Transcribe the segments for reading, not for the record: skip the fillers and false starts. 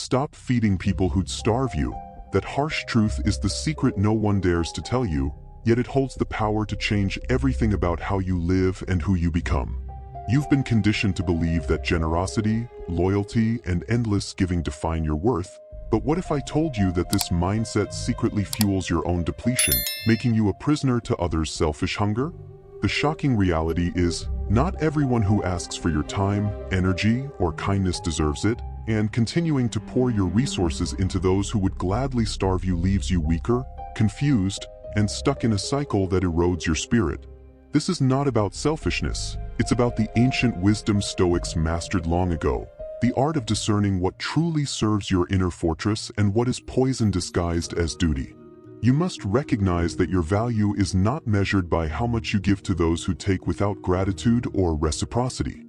stop feeding people who'd starve you, that harsh truth is the secret no one dares to tell you, yet it holds the power to change everything about how you live and who you become. You've been conditioned to believe that generosity, loyalty, and endless giving define your worth, but what if I told you that this mindset secretly fuels your own depletion, making you a prisoner to others' selfish hunger? The shocking reality is, not everyone who asks for your time, energy, or kindness deserves it, and continuing to pour your resources into those who would gladly starve you leaves you weaker, confused, and stuck in a cycle that erodes your spirit. This is not about selfishness, it's about the ancient wisdom Stoics mastered long ago, the art of discerning what truly serves your inner fortress and what is poison disguised as duty. You must recognize that your value is not measured by how much you give to those who take without gratitude or reciprocity.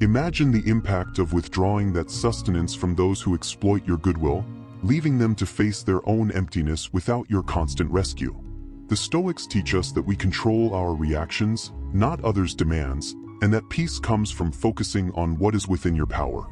Imagine the impact of withdrawing that sustenance from those who exploit your goodwill, leaving them to face their own emptiness without your constant rescue. The Stoics teach us that we control our reactions, not others' demands, and that peace comes from focusing on what is within your power.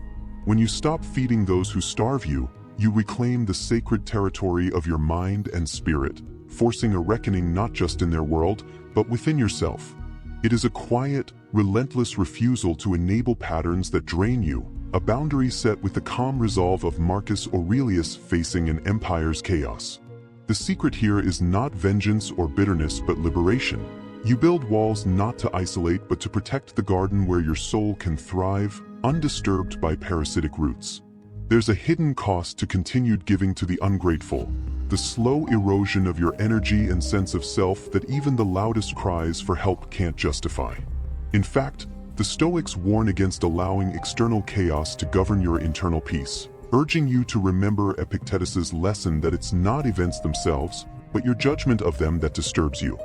When you stop feeding those who starve you, you reclaim the sacred territory of your mind and spirit, forcing a reckoning not just in their world, but within yourself. It is a quiet, relentless refusal to enable patterns that drain you, a boundary set with the calm resolve of Marcus Aurelius facing an empire's chaos. The secret here is not vengeance or bitterness but liberation. You build walls not to isolate but to protect the garden where your soul can thrive, undisturbed by parasitic roots. There's a hidden cost to continued giving to the ungrateful, the slow erosion of your energy and sense of self that even the loudest cries for help can't justify. In fact, the Stoics warn against allowing external chaos to govern your internal peace, urging you to remember Epictetus's lesson that it's not events themselves, but your judgment of them that disturbs you.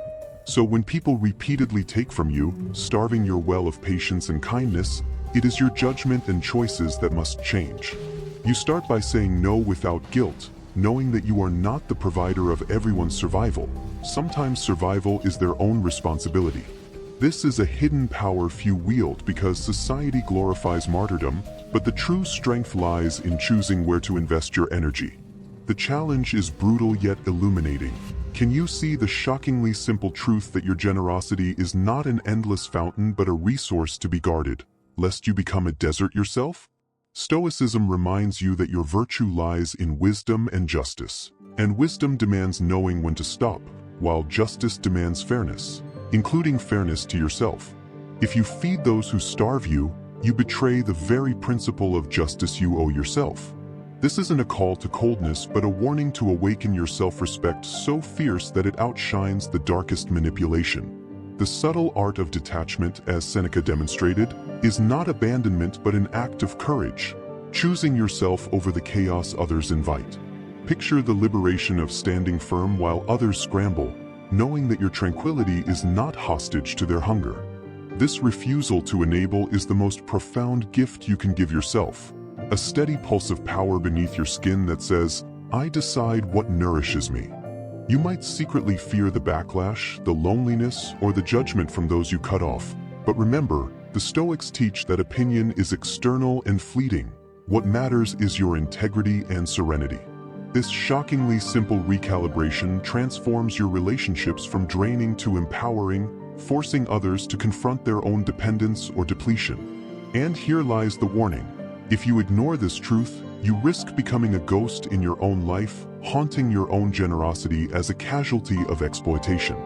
So when people repeatedly take from you, starving your well of patience and kindness, it is your judgment and choices that must change. You start by saying no without guilt, knowing that you are not the provider of everyone's survival. Sometimes survival is their own responsibility. This is a hidden power few wield because society glorifies martyrdom, but the true strength lies in choosing where to invest your energy. The challenge is brutal yet illuminating. Can you see the shockingly simple truth that your generosity is not an endless fountain but a resource to be guarded, lest you become a desert yourself? Stoicism reminds you that your virtue lies in wisdom and justice, and wisdom demands knowing when to stop, while justice demands fairness, including fairness to yourself. If you feed those who starve you, you betray the very principle of justice you owe yourself. This isn't a call to coldness but a warning to awaken your self-respect so fierce that it outshines the darkest manipulation. The subtle art of detachment, as Seneca demonstrated, is not abandonment but an act of courage, choosing yourself over the chaos others invite. Picture the liberation of standing firm while others scramble, knowing that your tranquility is not hostage to their hunger. This refusal to enable is the most profound gift you can give yourself, a steady pulse of power beneath your skin that says, I decide what nourishes me. You might secretly fear the backlash, the loneliness, or the judgment from those you cut off, but remember, the Stoics teach that opinion is external and fleeting. What matters is your integrity and serenity. This shockingly simple recalibration transforms your relationships from draining to empowering, forcing others to confront their own dependence or depletion. And here lies the warning. If you ignore this truth, you risk becoming a ghost in your own life, haunting your own generosity as a casualty of exploitation.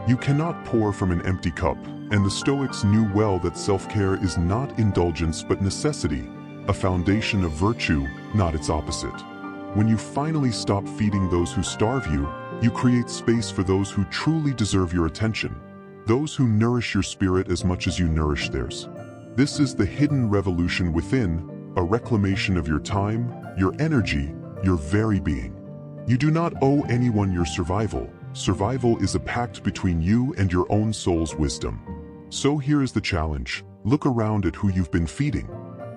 You cannot pour from an empty cup, and the Stoics knew well that self-care is not indulgence but necessity, a foundation of virtue, not its opposite. When you finally stop feeding those who starve you, you create space for those who truly deserve your attention, those who nourish your spirit as much as you nourish theirs. This is the hidden revolution within, a reclamation of your time, your energy, your very being. You do not owe anyone your survival. Survival is a pact between you and your own soul's wisdom. So here is the challenge. Look around at who you've been feeding.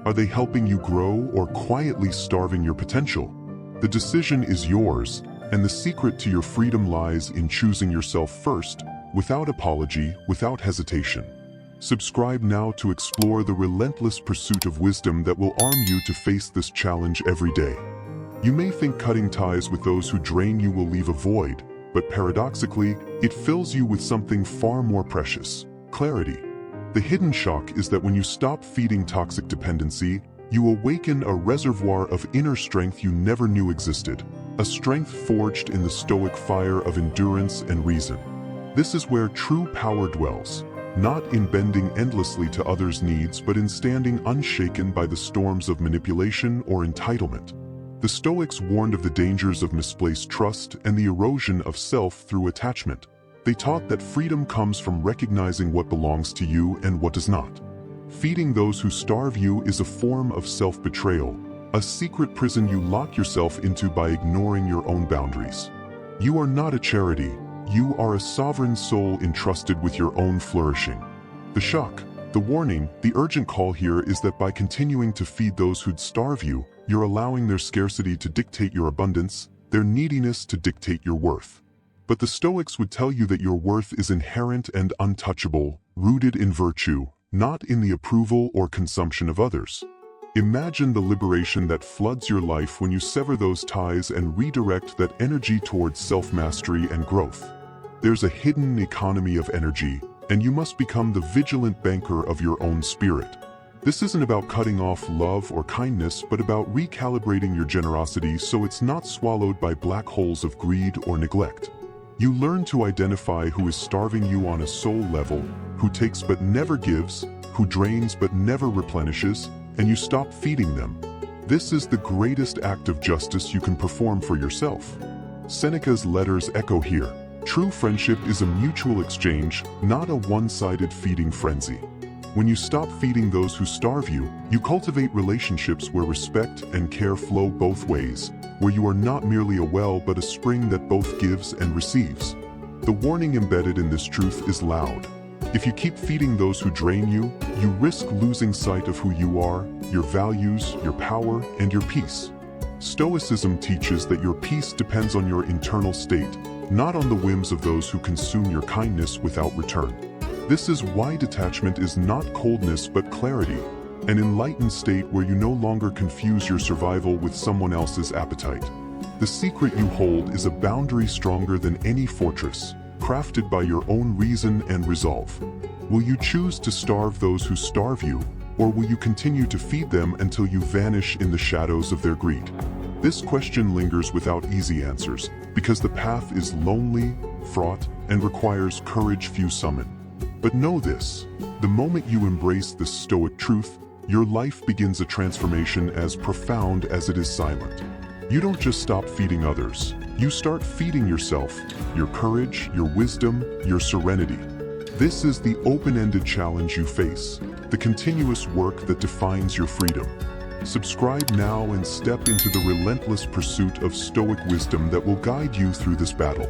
Are they helping you grow or quietly starving your potential? The decision is yours, and the secret to your freedom lies in choosing yourself first, without apology, without hesitation. Subscribe now to explore the relentless pursuit of wisdom that will arm you to face this challenge every day. You may think cutting ties with those who drain you will leave a void, but paradoxically, it fills you with something far more precious: clarity. The hidden shock is that when you stop feeding toxic dependency, you awaken a reservoir of inner strength you never knew existed, a strength forged in the Stoic fire of endurance and reason. This is where true power dwells, not in bending endlessly to others' needs, but in standing unshaken by the storms of manipulation or entitlement. The Stoics warned of the dangers of misplaced trust and the erosion of self through attachment. They taught that freedom comes from recognizing what belongs to you and what does not. Feeding those who starve you is a form of self-betrayal, a secret prison you lock yourself into by ignoring your own boundaries. You are not a charity. You are a sovereign soul entrusted with your own flourishing. The shock, the warning, the urgent call here is that by continuing to feed those who'd starve you, you're allowing their scarcity to dictate your abundance, their neediness to dictate your worth. But the Stoics would tell you that your worth is inherent and untouchable, rooted in virtue, not in the approval or consumption of others. Imagine the liberation that floods your life when you sever those ties and redirect that energy towards self-mastery and growth. There's a hidden economy of energy, and you must become the vigilant banker of your own spirit. This isn't about cutting off love or kindness, but about recalibrating your generosity so it's not swallowed by black holes of greed or neglect. You learn to identify who is starving you on a soul level, who takes but never gives, who drains but never replenishes, and you stop feeding them. This is the greatest act of justice you can perform for yourself. Seneca's letters echo here. True friendship is a mutual exchange, not a one-sided feeding frenzy. When you stop feeding those who starve you, you cultivate relationships where respect and care flow both ways, where you are not merely a well but a spring that both gives and receives. The warning embedded in this truth is loud. If you keep feeding those who drain you, you risk losing sight of who you are, your values, your power, and your peace. Stoicism teaches that your peace depends on your internal state, not on the whims of those who consume your kindness without return. This is why detachment is not coldness but clarity, an enlightened state where you no longer confuse your survival with someone else's appetite. The secret you hold is a boundary stronger than any fortress, crafted by your own reason and resolve. Will you choose to starve those who starve you, or will you continue to feed them until you vanish in the shadows of their greed? This question lingers without easy answers, because the path is lonely, fraught, and requires courage few summon. But know this, the moment you embrace this Stoic truth, your life begins a transformation as profound as it is silent. You don't just stop feeding others, you start feeding yourself, your courage, your wisdom, your serenity. This is the open-ended challenge you face, the continuous work that defines your freedom. Subscribe now and step into the relentless pursuit of Stoic wisdom that will guide you through this battle.